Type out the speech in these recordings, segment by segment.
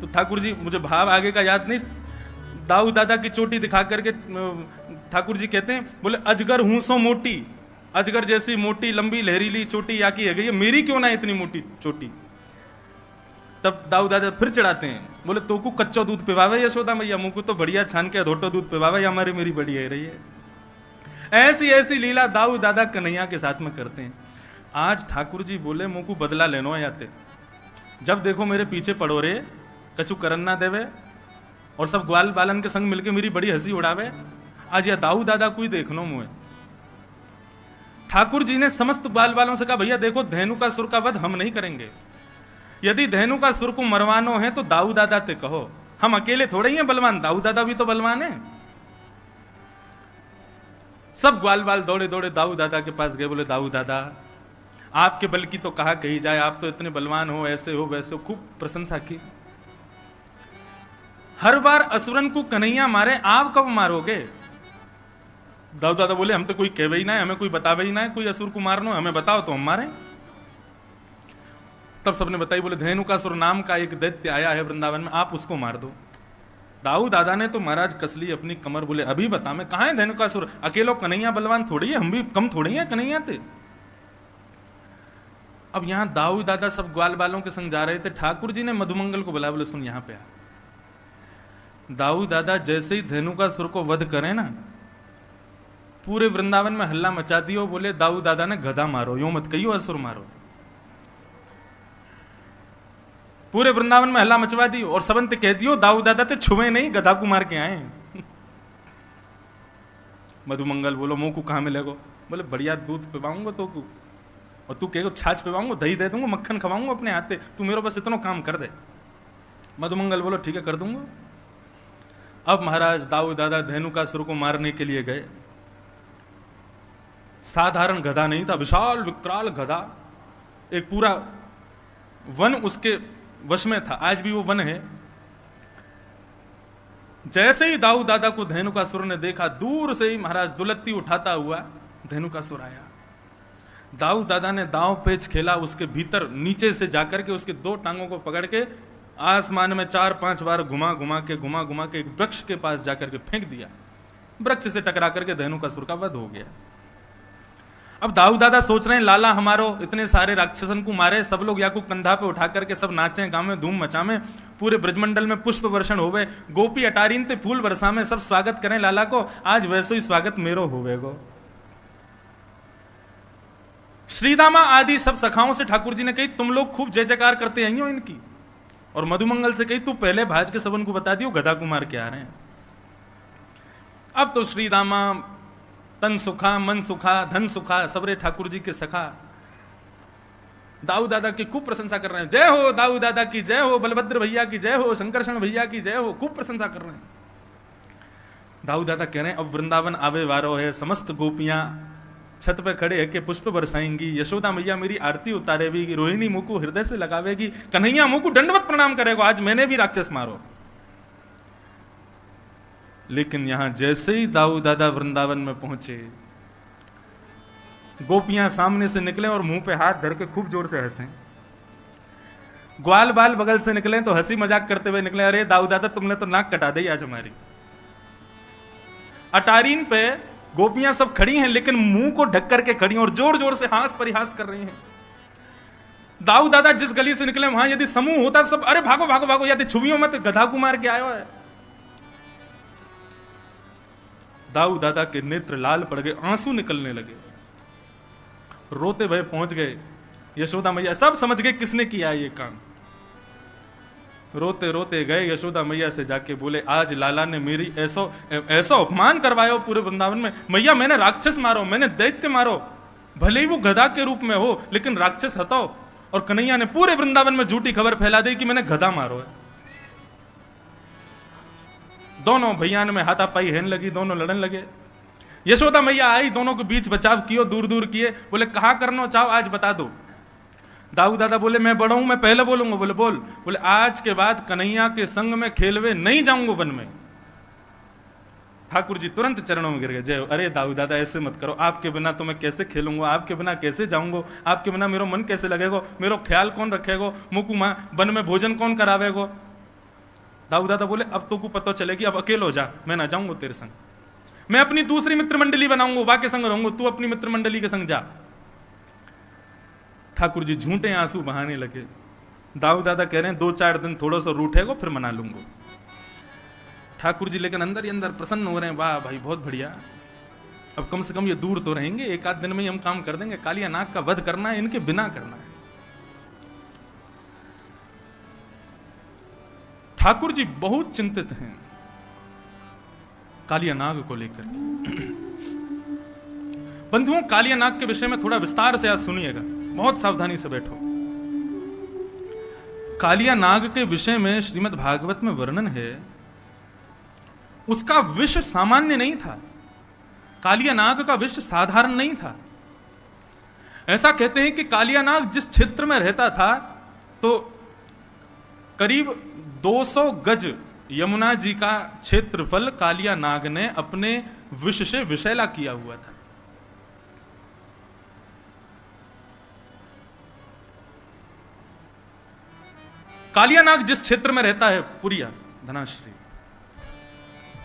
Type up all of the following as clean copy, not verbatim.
तो ठाकुर जी, मुझे भाव आगे का याद नहीं, दाऊ दादा की चोटी दिखा करके ठाकुर जी कहते हैं, बोले अजगर हूं सो मोटी, अजगर जैसी मोटी लंबी लहरीली चोटी या की है गई, मेरी क्यों ना इतनी मोटी चोटी। तब दाऊ दादा फिर चढ़ाते हैं, बोले तो को कच्चो दूध पिवावे यशोदा मैया, मुंह को तो बढ़िया छान के धोटो दूध पिवावे, हमारी मेरी बढ़िया है रही है। ऐसी ऐसी लीला दाऊ दादा कन्हैया के साथ में करते हैं। आज ठाकुर जी बोले मुंह को बदला लेनो आते, जब देखो मेरे पीछे पड़ो रे, कछु करन ना देवे और सब ग्वाल बालन के संग मिलके मेरी बड़ी हंसी उड़ावे। आज यह दाऊ दादा कोई देखनो मुझे। ठाकुर जी ने समस्त ग्वाल बालों से कहा, भैया देखो धेनु का सुर का वध हम नहीं करेंगे, यदि धेनु का सुर को मरवानो है तो दाऊ दादा ते कहो, हम अकेले थोड़े ही हैं बलवान, दाऊ दादा भी तो बलवान है। सब ग्वाल बाल दौड़े दौड़े दाऊ दादा के पास गए, बोले दाऊ दादा आपके बल की तो कहा कही जाए, आप तो इतने बलवान हो, ऐसे हो वैसे हो, खूब प्रशंसा की। हर बार असुरन को कन्हैया मारे, आप कब मारोगे? दाऊ दादा बोले हम तो कोई कहवे ही ना है, हमें कोई बतावे ही ना है, कोई असुर को मारनो, हमें बताओ तो हम मारे। तब सबने बताई, बोले धेनुकासुर नाम का एक दैत्य आया है वृंदावन में, आप उसको मार दो। दाऊ दादा ने तो महाराज कसली अपनी कमर, बोले अभी बता, मैं कहां है धेनुकासुर, अकेलो कन्हैया बलवान थोड़ी है, हम भी कम थोड़ी है कन्हैया थे। अब यहां दाऊ दादा सब ग्वाल बालों के संग जा रहे थे, ठाकुर जी ने मधुमंगल को बुलाया, बोले सुन यहां पे आ। दाऊ दादा जैसे ही धेनुकासुर को वध करें ना, पूरे वृंदावन में हल्ला मचा दियो, बोले दाऊ दादा ने गधा मारो, यूं मत कहियो असुर मारो। पूरे वृंदावन में हल्ला मचवा दी और सबंत कह दियो दाऊ दादा ते छुए नहीं, गधा को मार के आए। मधुमंगल बोलो मुंह को कहां मिलेगो, बोले बढ़िया दूध पिवाऊंगा तो को, और तू कहेगो छाछ पिवाऊंगा, दही दे दूंगा, मक्खन खवाऊंगा अपने हाथे, तू मेरे बस इतना काम कर दे। मधुमंगल बोलो ठीक है कर दूंगा। अब महाराज दाऊ दादा धेनुकासुर को मारने के लिए गए। साधारण गधा नहीं था, विशाल विकराल गधा, एक पूरा वन उसके वश में था, आज भी वो वन है। जैसे ही दाऊ दादा को धेनुकासुर ने देखा, दूर से ही महाराज दुलत्ती उठाता हुआ धेनुकासुर आया। दाऊ दादा ने दांव पेच खेला, उसके भीतर नीचे से जाकर के उसके दो टांगों को पकड़ के आसमान में 4-5 बार घुमा घुमा के एक वृक्ष के पास जाकर के फेंक दिया। वृक्ष से टकरा करके धेनुकासुर का वध हो गया। अब दाऊ दादा सोच रहे हैं लाला हमारो इतने सारे राक्षसन को मारे, सब लोग या को कंधा पे उठा करके सब नाचें गावे धूम मचावे, पूरे ब्रजमंडल में पुष्प वर्षण होवे, गोपी अटारीन ते फूल बरसा में सब स्वागत करें लाला को, आज वैसो ही स्वागत मेरो होवेगो। श्रीदामा आदि सब सखाओं से ठाकुर जी ने कही तुम लोग खूब जय जयकार करते आई हो इनकी, और मधुमंगल से कही तू पहले भाज के सबन को बता दियो गधा को मार के आ रहे हैं। अब तो श्रीदामा तन सुखा मन सुखा धन सुखा, सबरे ठाकुर जी के सखा दाऊ दादा की खूब प्रशंसा कर रहे हैं, जय हो दाऊ दादा की जय हो, बलभद्र भैया की जय हो, शंकरषण भैया की जय हो, खूब प्रशंसा कर रहे हैं। दाऊ दादा कह रहे हैं अब वृंदावन आवे वारो है, समस्त गोपियां छत पे खड़े है के पुष्प बरसाएंगी, यशोदा मैया मेरी आरती उतारेगी, रोहिणी मुंह को हृदय से लगावेगी, कन्हैया मुंह को दंडवत प्रणाम करेगा, आज मैंने भी राक्षस मारो। लेकिन यहां जैसे ही दाऊ दादा वृंदावन में पहुंचे, गोपियां सामने से निकले और मुंह पे हाथ धर के खूब जोर से हंसे। ग्वाल बाल बगल से निकले तो हंसी मजाक करते हुए निकले, अरे दाऊ दादा तुमने तो नाक कटा दी आज हमारी। अटारीन पे गोपियां सब खड़ी हैं, लेकिन मुंह को ढक करके खड़ी और जोर जोर से हास परिहास कर रही हैं। दाऊ दादा जिस गली से निकले वहां यदि समूह होता सब अरे भागो भागो भागो, यदि छुवियों मत, गधा को मार के आयो है। दाऊ दादा के नेत्र लाल पड़ गए, आंसू निकलने लगे, रोते भय पहुंच गए यशोदा मैया, सब समझ गए किसने किया ये काम। रोते रोते गए यशोदा मैया से जाके बोले आज लाला ने मेरी ऐसा अपमान करवाया पूरे वृंदावन में, मैया मैंने राक्षस मारो, मैंने दैत्य मारो, भले ही वो गधा के रूप में हो लेकिन राक्षस हटाओ। और कन्हैया ने पूरे वृंदावन में झूठी खबर फैला दी कि मैंने गधा मारो है। दोनों भैयान में हाथापाई हेन लगी, दोनों लड़न लगे। यशोदा मैया आई, दोनों के बीच बचाव कियो, दूर दूर किए, बोले कहा करना चाहो आज बता दो। दाऊ दादा बोले मैं बड़ा हूं, मैं पहले बोलूंगा। बोले बोल। बोले आज के बाद कन्हैया के संग में खेलवे नहीं जाऊंगा वन में। ठाकुर जी तुरंत चरणों में गिर गए, जय। अरे दाऊ दादा ऐसे मत करो, आपके बिना तो मैं कैसे खेलूंगा, आपके बिना कैसे जाऊंगा, आपके बिना मेरा मन कैसे लगेगा, मेरा ख्याल कौन रखेगा, मुकु मां वन में भोजन कौन करावेगो। दाऊ दादा बोले अब तो को पता चलेगी, अब अकेलो जा, मैं ना जाऊंगा तेरे संग, मैं अपनी दूसरी मित्र मंडली बनाऊंगा, बाके संग रहूंगा, तू अपनी मित्र मंडली के संग जा। ठाकुर जी झूठे आंसू बहाने लगे। दाऊ दादा कह रहे हैं 2-4 दिन थोड़ा सा रूठेगा फिर मना लूंगा। ठाकुर जी लेकिन अंदर ही अंदर प्रसन्न हो रहे हैं, वाह भाई बहुत बढ़िया, अब कम से कम ये दूर तो रहेंगे, 1 आध दिन में ही हम काम कर देंगे, कालिया नाग का वध करना है, इनके बिना करना है। ठाकुर जी बहुत चिंतित हैं कालिया नाग को लेकर। बंधुओं, कालिया नाग के विषय में थोड़ा विस्तार से आज सुनिएगा, बहुत सावधानी से बैठो। कालिया नाग के विषय में श्रीमद् भागवत में वर्णन है, उसका विष सामान्य नहीं था, कालिया नाग का विष साधारण नहीं था। ऐसा कहते हैं कि कालिया नाग जिस क्षेत्र में रहता था तो करीब 200 गज यमुना जी का क्षेत्रफल कालिया नाग ने अपने विष से विषैला किया हुआ था। कालिया नाग जिस क्षेत्र में रहता है, पुरिया धनाश्री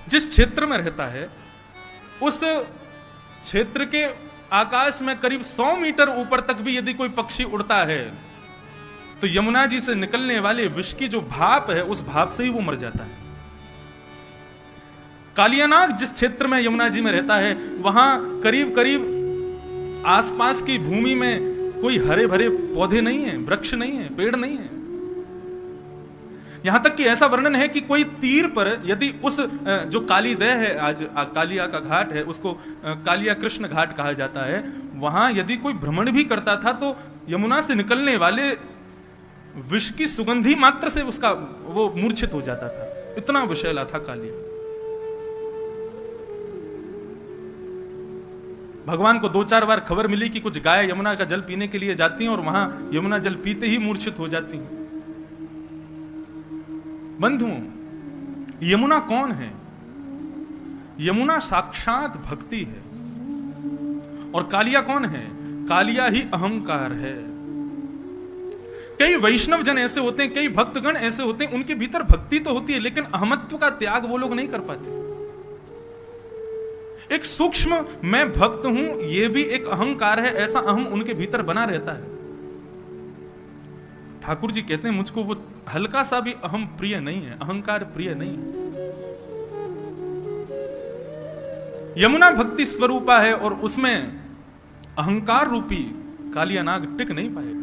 जिस क्षेत्र में रहता है, उस क्षेत्र के आकाश में करीब 100 मीटर ऊपर तक भी यदि कोई पक्षी उड़ता है तो यमुना जी से निकलने वाले विष की जो भाप है उस भाप से ही वो मर जाता है। कालिया नाग जिस क्षेत्र में यमुना जी में रहता है वहां करीब करीब आसपास की भूमि में कोई हरे भरे पौधे नहीं है, वृक्ष नहीं है, पेड़ नहीं है। यहां तक कि ऐसा वर्णन है कि कोई तीर पर यदि उस जो कालीदह है, आज कालिया का घाट है, उसको कालिया कृष्ण घाट कहा जाता है, वहां यदि कोई भ्रमण भी करता था तो यमुना से निकलने वाले विष की सुगंधी मात्र से उसका वो मूर्छित हो जाता था, इतना विषैला था कालिया। भगवान को 2-4 बार खबर मिली कि कुछ गाय यमुना का जल पीने के लिए जाती हैं और वहां यमुना जल पीते ही मूर्छित हो जाती हैं। बंधुओं, यमुना कौन है? यमुना साक्षात भक्ति है। और कालिया कौन है? कालिया ही अहंकार है। कई वैष्णव जन ऐसे होते हैं, कई भक्तगण ऐसे होते हैं, उनके भीतर भक्ति तो होती है लेकिन अहमत्व का त्याग वो लोग नहीं कर पाते। एक सूक्ष्म मैं भक्त हूं, यह भी एक अहंकार है, ऐसा अहम उनके भीतर बना रहता है। ठाकुर जी कहते हैं मुझको वो हल्का सा भी अहम प्रिय नहीं है, अहंकार प्रिय नहीं है। यमुना भक्ति स्वरूपा है और उसमें अहंकार रूपी कालिया नाग टिक नहीं पाएगा।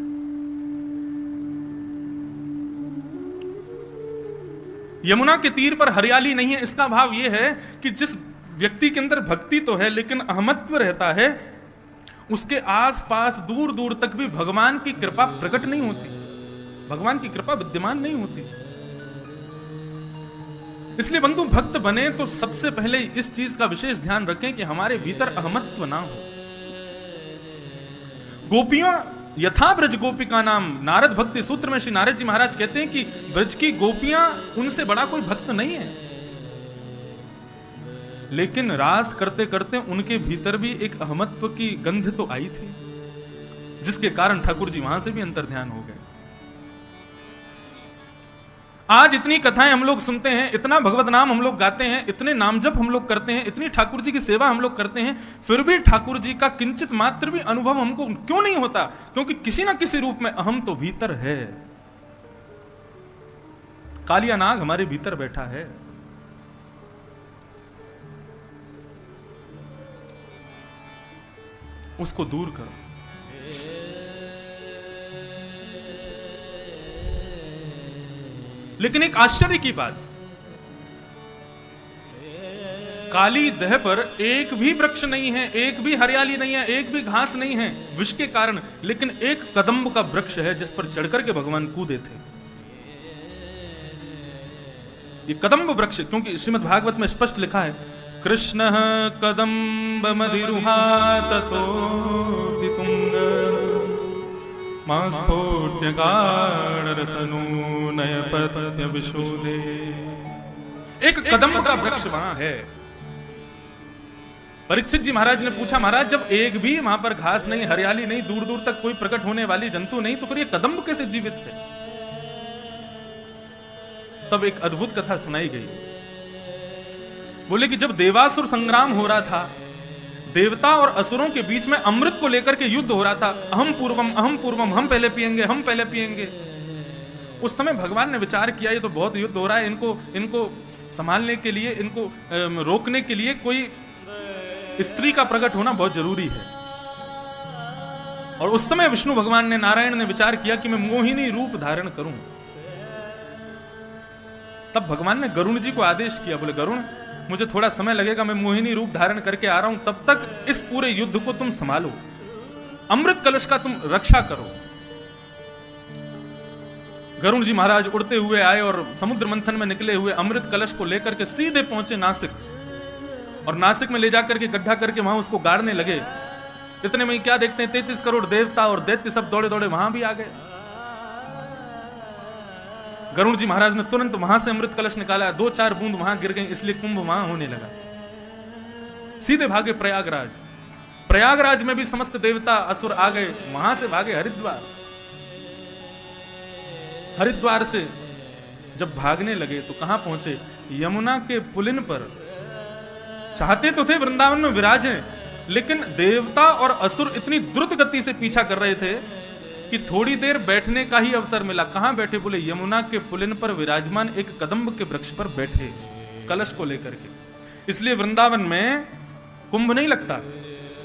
यमुना के तीर पर हरियाली नहीं है, इसका भाव यह है कि जिस व्यक्ति के अंदर भक्ति तो है लेकिन अहमत्व रहता है, उसके आसपास दूर दूर तक भी भगवान की कृपा प्रकट नहीं होती, भगवान की कृपा विद्यमान नहीं होती। इसलिए बंधु, भक्त बने तो सबसे पहले इस चीज का विशेष ध्यान रखें कि हमारे भीतर अहमत्व ना हो। गोपियों यथा ब्रज गोपिका नाम, नारद भक्ति सूत्र में श्री नारद जी महाराज कहते हैं कि ब्रज की गोपियां उनसे बड़ा कोई भक्त नहीं है, लेकिन रास करते करते उनके भीतर भी एक अहमत्व की गंध तो आई थी, जिसके कारण ठाकुर जी वहां से भी अंतर्ध्यान हो गए। आज इतनी कथाएं हम लोग सुनते हैं, इतना भगवत नाम हम लोग गाते हैं, इतने नाम जप हम लोग करते हैं, इतनी ठाकुर जी की सेवा हम लोग करते हैं, फिर भी ठाकुर जी का किंचित मात्र भी अनुभव हमको क्यों नहीं होता? क्योंकि किसी ना किसी रूप में अहम तो भीतर है। कालिया नाग हमारे भीतर बैठा है। उसको दूर करो। लेकिन एक आश्चर्य की बात, काली दह पर एक भी वृक्ष नहीं है, एक भी हरियाली नहीं है, एक भी घास नहीं है विष के कारण, लेकिन एक कदम्ब का वृक्ष है जिस पर चढ़कर के भगवान कूदे थे। ये कदम्ब वृक्ष, क्योंकि श्रीमद् भागवत में स्पष्ट लिखा है, कृष्ण कदम्ब मधिरुहा ततो तुंग विशोधे। एक कदम्ब का वृक्ष वहां है। परीक्षित जी महाराज ने पूछा, महाराज जब एक भी वहां पर घास नहीं, हरियाली नहीं, दूर दूर तक कोई प्रकट होने वाली जंतु नहीं, तो फिर ये कदम्ब कैसे जीवित है? तब एक अद्भुत कथा सुनाई गई। बोले कि जब देवासुर संग्राम हो रहा था, देवता और असुरों के बीच में अमृत को लेकर के युद्ध हो रहा था, अहम पूर्वम, हम पहले पिएंगे, हम पहले पिएंगे। उस समय भगवान ने विचार किया ये तो बहुत युद्ध हो रहा है, इनको संभालने के लिए, इनको रोकने के लिए कोई स्त्री का प्रकट होना बहुत जरूरी है। और उस समय विष्णु भगवान ने, नारायण ने विचार किया कि मैं मोहिनी रूप धारण करूं। तब भगवान ने गरुण जी को आदेश किया, बोले गरुण मुझे थोड़ा समय लगेगा, मैं मोहिनी रूप धारण करके आ रहा हूं, तब तक इस पूरे युद्ध को तुम संभालो, अमृत कलश का तुम रक्षा करो। गरुण जी महाराज उड़ते हुए आए और समुद्र मंथन में निकले हुए अमृत कलश को लेकर के सीधे पहुंचे नासिक, और नासिक में ले जाकर के गड्ढा करके वहां उसको गाड़ने लगे। इतने में क्या देखते हैं, 33 करोड़ देवता और दैत्य सब दौड़े दौड़े वहां भी आ गए। गरुड़ जी महाराज ने तुरंत वहां से अमृत कलश निकाला, 2-4 बूंद वहां गिर गई, इसलिए कुंभ वहां होने लगा। सीधे भागे प्रयागराज। प्रयागराज में भी समस्त देवता असुर आ गए, वहां से भागे हरिद्वार। हरिद्वार से जब भागने लगे तो कहां पहुंचे, यमुना के पुलिन पर। चाहते तो थे वृंदावन में विराजें, लेकिन देवता और असुर इतनी द्रुत गति से पीछा कर रहे थे कि थोड़ी देर बैठने का ही अवसर मिला। कहां बैठे, बोले यमुना के पुलिन पर विराजमान एक कदम्ब के वृक्ष पर बैठे, कलश को लेकर के। इसलिए वृंदावन में कुंभ नहीं लगता,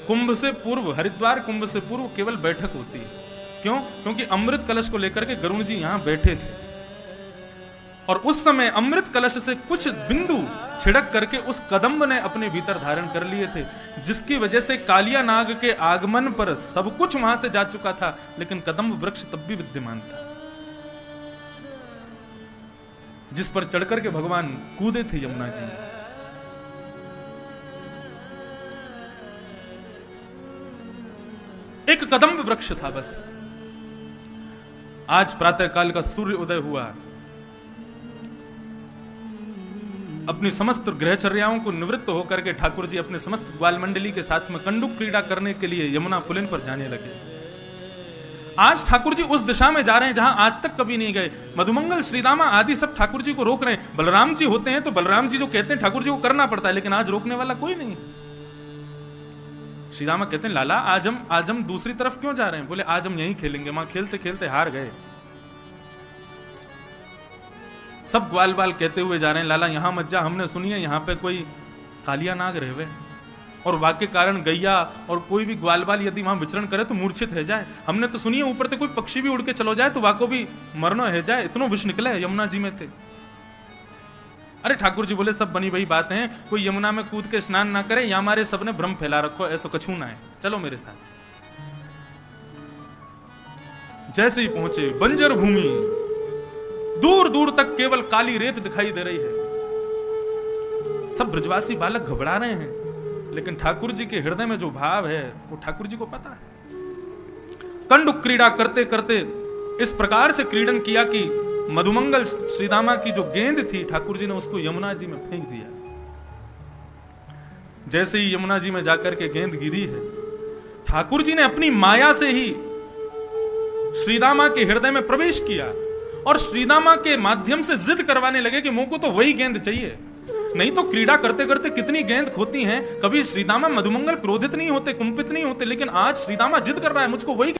कुंभ से पूर्व, हरिद्वार कुंभ से पूर्व केवल बैठक होती है। क्यों? क्योंकि अमृत कलश को लेकर के गरुण जी यहां बैठे थे, और उस समय अमृत कलश से कुछ बिंदु छिड़क करके उस कदम्ब ने अपने भीतर धारण कर लिए थे, जिसकी वजह से कालिया नाग के आगमन पर सब कुछ वहां से जा चुका था, लेकिन कदम्ब वृक्ष तब भी विद्यमान था, जिस पर चढ़कर के भगवान कूदे थे यमुना जी। एक कदम्ब वृक्ष था बस। आज प्रातः काल का सूर्य उदय हुआ, अपनी समस्त ग्रहचर्याओं को निवृत्त होकर के ठाकुर जी अपने समस्त ग्वाल मंडली के साथ में कंडुक क्रीड़ा करने के लिए यमुना पुलिन पर जाने लगे। आज ठाकुर जी उस दिशा में जा रहे हैं जहां आज तक कभी नहीं गए। मधुमंगल, श्रीदामा आदि सब ठाकुर जी को रोक रहे हैं। बलराम जी होते हैं तो बलराम जी जो कहते हैं ठाकुर जी को करना पड़ता है, लेकिन आज रोकने वाला कोई नहीं। श्रीदामा कहते हैं लाला आज हम दूसरी तरफ क्यों जा रहे हैं? बोले आज हम यहीं खेलेंगे। वहां खेलते खेलते हार गए। सब ग्वाल बाल कहते हुए जा रहे हैं लाला यहां मत जा, हमने सुनी है यहां पे कोई कालिया नाग रहे, और वाक्य कारण गैया और कोई भी ग्वाल बाल यदि वहां विचरण करे तो मूर्छित है जाए। हमने तो सुनी है ऊपर से कोई पक्षी भी उड़ के चलो जाए तो वाको भी मरनो है जाए, इतनो विष निकले यमुना जी में थे। अरे ठाकुर जी बोले सब बनी वही बात है, कोई यमुना में कूद के स्नान ना करे या हमारे सबने भ्रम फैला रखो, ऐसा कछू ना है, चलो मेरे साथ। जैसे ही पहुंचे बंजर भूमि, दूर दूर तक केवल काली रेत दिखाई दे रही है। सब ब्रजवासी बालक घबरा रहे हैं, लेकिन ठाकुर जी के हृदय में जो भाव है वो ठाकुर जी को पता है। कंडुक क्रीड़ा करते करते इस प्रकार से क्रीडन किया कि मधुमंगल श्रीदामा की जो गेंद थी ठाकुर जी ने उसको यमुना जी में फेंक दिया। जैसे ही यमुना जी में जाकर के गेंद गिरी है, ठाकुर जी ने अपनी माया से ही श्रीदामा के हृदय में प्रवेश किया और श्रीदामा के माध्यम से जिद करवाने लगे कि मुझको तो वही गेंद चाहिए। नहीं तो क्रीड़ा करते करते कितनी गेंद खोती हैं, कभी श्रीदामा मधुमंगल क्रोधित नहीं होते, कुंपित नहीं होते, लेकिन आज श्रीदामा जिद कर रहा है मुझको वही